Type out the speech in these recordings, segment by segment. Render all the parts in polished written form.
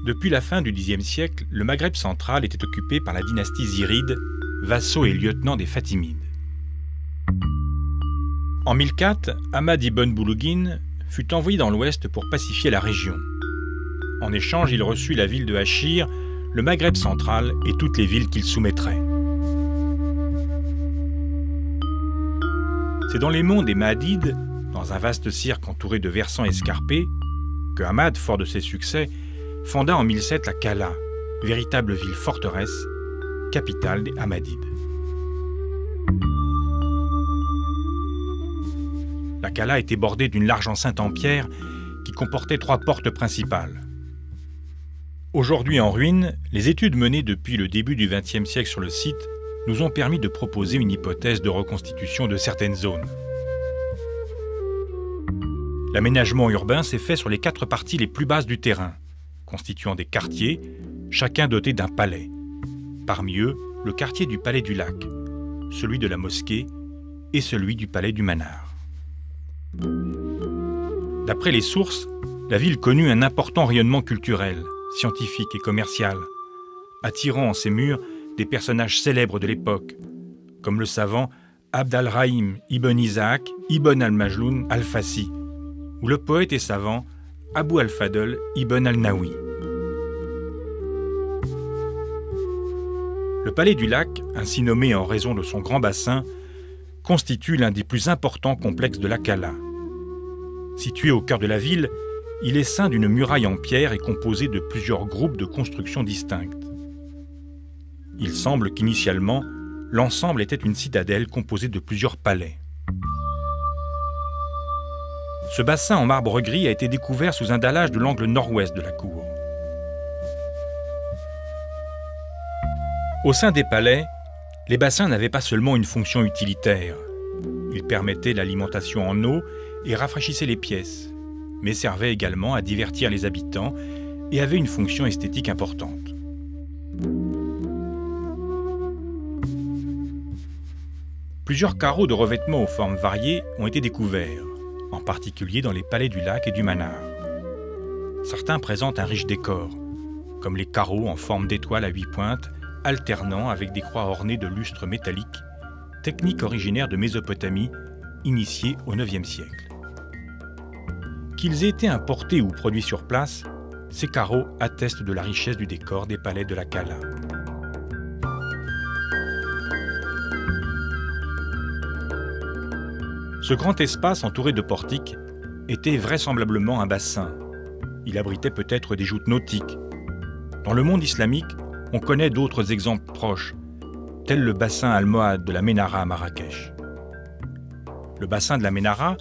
Depuis la fin du Xe siècle, le Maghreb central était occupé par la dynastie ziride, vassaux et lieutenants des Fatimides. En 1004, Ahmad ibn Boulougine fut envoyé dans l'ouest pour pacifier la région. En échange, il reçut la ville de Achir, le Maghreb central et toutes les villes qu'il soumettrait. C'est dans les monts des Mahdides, dans un vaste cirque entouré de versants escarpés, que Ahmad, fort de ses succès, fonda en 1007 la Kala, véritable ville forteresse, capitale des Hammadides. La Kala était bordée d'une large enceinte en pierre qui comportait 3 portes principales. Aujourd'hui en ruine, les études menées depuis le début du XXe siècle sur le site nous ont permis de proposer une hypothèse de reconstitution de certaines zones. L'aménagement urbain s'est fait sur les 4 parties les plus basses du terrain, constituant des quartiers, chacun doté d'un palais. Parmi eux, le quartier du palais du lac, celui de la mosquée et celui du palais du Manar. D'après les sources, la ville connut un important rayonnement culturel, scientifique et commercial, attirant en ses murs des personnages célèbres de l'époque, comme le savant Abd al-Rahim ibn Isaac ibn al-Majloun al-Fassi, ou le poète et savant Abu al-Fadl ibn al-Nawi. Le palais du lac, ainsi nommé en raison de son grand bassin, constitue l'un des plus importants complexes de la Kala. Situé au cœur de la ville, il est ceint d'une muraille en pierre et composé de plusieurs groupes de constructions distinctes. Il semble qu'initialement, l'ensemble était une citadelle composée de plusieurs palais. Ce bassin en marbre gris a été découvert sous un dallage de l'angle nord-ouest de la cour. Au sein des palais, les bassins n'avaient pas seulement une fonction utilitaire. Ils permettaient l'alimentation en eau et rafraîchissaient les pièces, mais servaient également à divertir les habitants et avaient une fonction esthétique importante. Plusieurs carreaux de revêtement aux formes variées ont été découverts, en particulier dans les palais du lac et du Manar. Certains présentent un riche décor, comme les carreaux en forme d'étoile à 8 pointes, alternant avec des croix ornées de lustres métalliques, technique originaire de Mésopotamie, initiée au IXe siècle. Qu'ils aient été importés ou produits sur place, ces carreaux attestent de la richesse du décor des palais de la Kala. Ce grand espace entouré de portiques était vraisemblablement un bassin. Il abritait peut-être des joutes nautiques. Dans le monde islamique, on connaît d'autres exemples proches, tel le bassin almohade de la Ménara à Marrakech. Le bassin de la Ménara,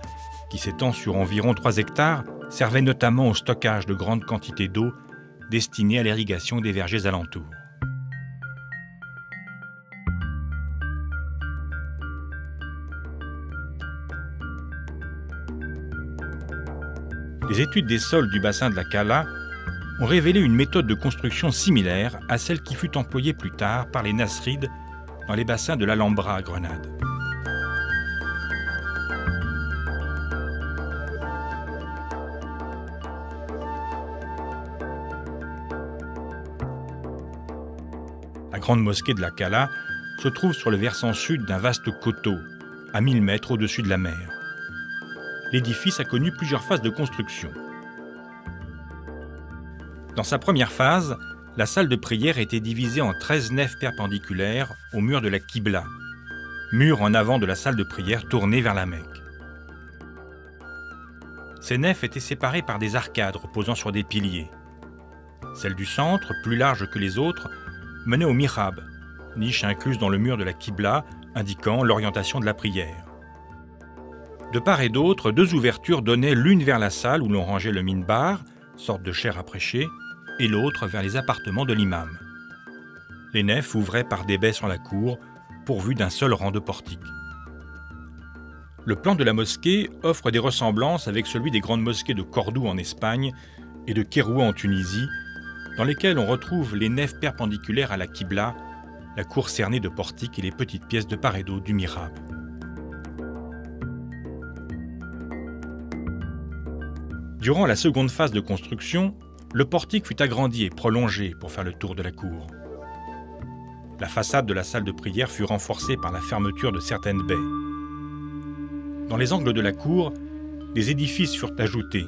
qui s'étend sur environ 3 hectares, servait notamment au stockage de grandes quantités d'eau destinées à l'irrigation des vergers alentours. Les études des sols du bassin de la Kala ont révélé une méthode de construction similaire à celle qui fut employée plus tard par les Nasrides dans les bassins de l'Alhambra à Grenade. La grande mosquée de la Kala se trouve sur le versant sud d'un vaste coteau, à 1000 mètres au-dessus de la mer. L'édifice a connu plusieurs phases de construction. Dans sa première phase, la salle de prière était divisée en 13 nefs perpendiculaires au mur de la Qibla, mur en avant de la salle de prière tournée vers la Mecque. Ces nefs étaient séparées par des arcades reposant sur des piliers. Celle du centre, plus large que les autres, menait au mihrab, niche incluse dans le mur de la Qibla, indiquant l'orientation de la prière. De part et d'autre, 2 ouvertures donnaient l'une vers la salle où l'on rangeait le minbar, sorte de chaire à prêcher, et l'autre vers les appartements de l'imam. Les nefs ouvraient par des baies sur la cour, pourvues d'un seul rang de portiques. Le plan de la mosquée offre des ressemblances avec celui des grandes mosquées de Cordoue en Espagne et de Kéroua en Tunisie, dans lesquelles on retrouve les nefs perpendiculaires à la Qibla, la cour cernée de portiques et les petites pièces de part et d'autre du mihrab. Durant la seconde phase de construction, le portique fut agrandi et prolongé pour faire le tour de la cour. La façade de la salle de prière fut renforcée par la fermeture de certaines baies. Dans les angles de la cour, des édifices furent ajoutés.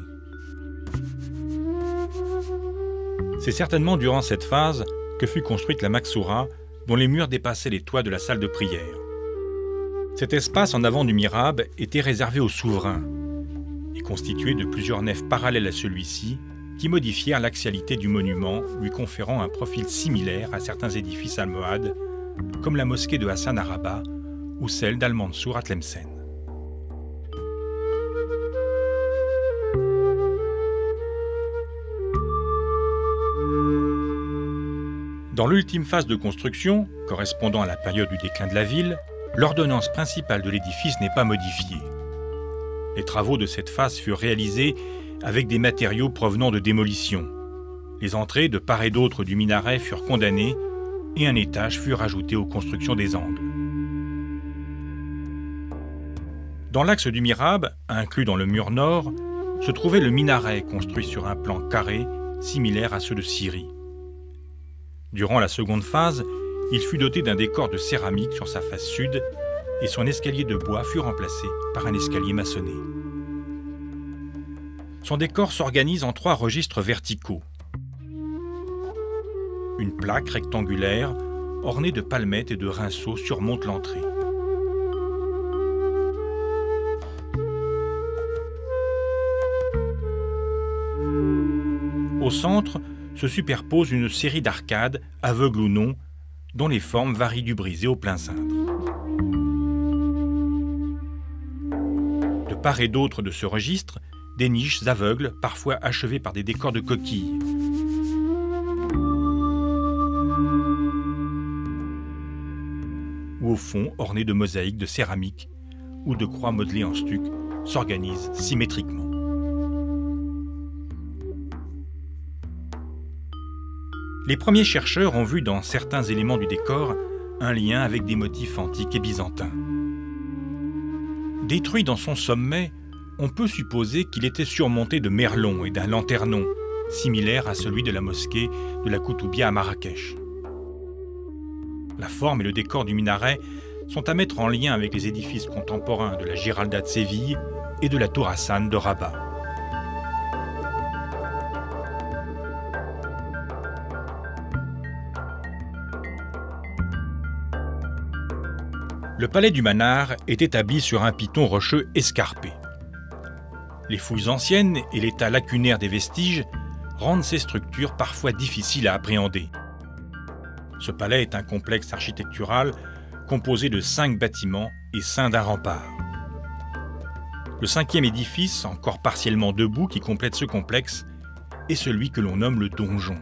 C'est certainement durant cette phase que fut construite la Maksoura, dont les murs dépassaient les toits de la salle de prière. Cet espace en avant du mihrab était réservé au souverain et constitué de plusieurs nefs parallèles à celui-ci qui modifièrent l'axialité du monument, lui conférant un profil similaire à certains édifices almohades, comme la mosquée de Hassan à Rabat ou celle d'Al-Mansour à Tlemcen. Dans l'ultime phase de construction, correspondant à la période du déclin de la ville, l'ordonnance principale de l'édifice n'est pas modifiée. Les travaux de cette phase furent réalisés avec des matériaux provenant de démolition. Les entrées de part et d'autre du minaret furent condamnées et un étage fut rajouté aux constructions des angles. Dans l'axe du mihrab, inclus dans le mur nord, se trouvait le minaret construit sur un plan carré similaire à ceux de Syrie. Durant la seconde phase, il fut doté d'un décor de céramique sur sa face sud et son escalier de bois fut remplacé par un escalier maçonné. Son décor s'organise en 3 registres verticaux. Une plaque rectangulaire ornée de palmettes et de rinceaux surmonte l'entrée. Au centre se superpose une série d'arcades, aveugles ou non, dont les formes varient du brisé au plein cintre. De part et d'autre de ce registre, des niches aveugles, parfois achevées par des décors de coquilles. Ou au fond, ornées de mosaïques de céramique ou de croix modelées en stuc, s'organisent symétriquement. Les premiers chercheurs ont vu dans certains éléments du décor un lien avec des motifs antiques et byzantins. Détruit dans son sommet, on peut supposer qu'il était surmonté de merlons et d'un lanternon, similaire à celui de la mosquée de la Koutoubia à Marrakech. La forme et le décor du minaret sont à mettre en lien avec les édifices contemporains de la Giralda de Séville et de la Tour Hassan de Rabat. Le palais du Manar est établi sur un piton rocheux escarpé. Les fouilles anciennes et l'état lacunaire des vestiges rendent ces structures parfois difficiles à appréhender. Ce palais est un complexe architectural composé de 5 bâtiments et ceint d'un rempart. Le 5e édifice, encore partiellement debout, qui complète ce complexe, est celui que l'on nomme le donjon.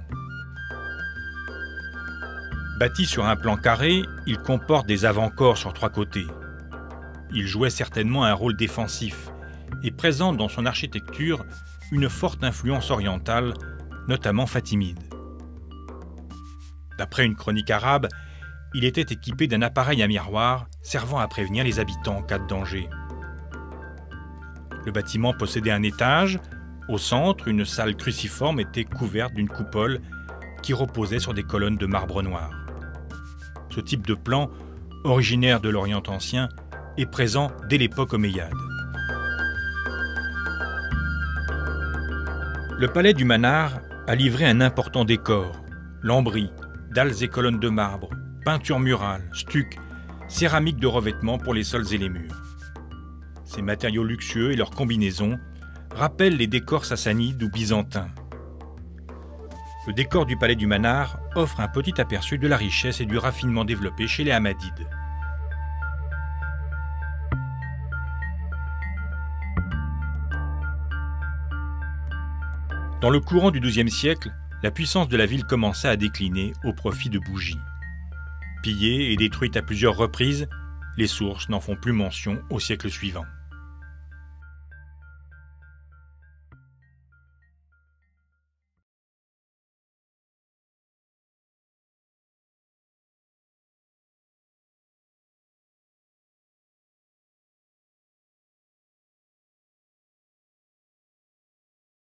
Bâti sur un plan carré, il comporte des avant-corps sur 3 côtés. Il jouait certainement un rôle défensif et présente dans son architecture une forte influence orientale, notamment fatimide. D'après une chronique arabe, il était équipé d'un appareil à miroir servant à prévenir les habitants en cas de danger. Le bâtiment possédait un étage. Au centre, une salle cruciforme était couverte d'une coupole qui reposait sur des colonnes de marbre noir. Ce type de plan, originaire de l'Orient ancien, est présent dès l'époque omeyyade. Le palais du Manar a livré un important décor, lambris, dalles et colonnes de marbre, peintures murales, stucs, céramique de revêtement pour les sols et les murs. Ces matériaux luxueux et leurs combinaisons rappellent les décors sassanides ou byzantins. Le décor du palais du Manar offre un petit aperçu de la richesse et du raffinement développé chez les Hammadides. Dans le courant du XIIe siècle, la puissance de la ville commença à décliner au profit de bougies. Pillée et détruite à plusieurs reprises, les sources n'en font plus mention au siècle suivant.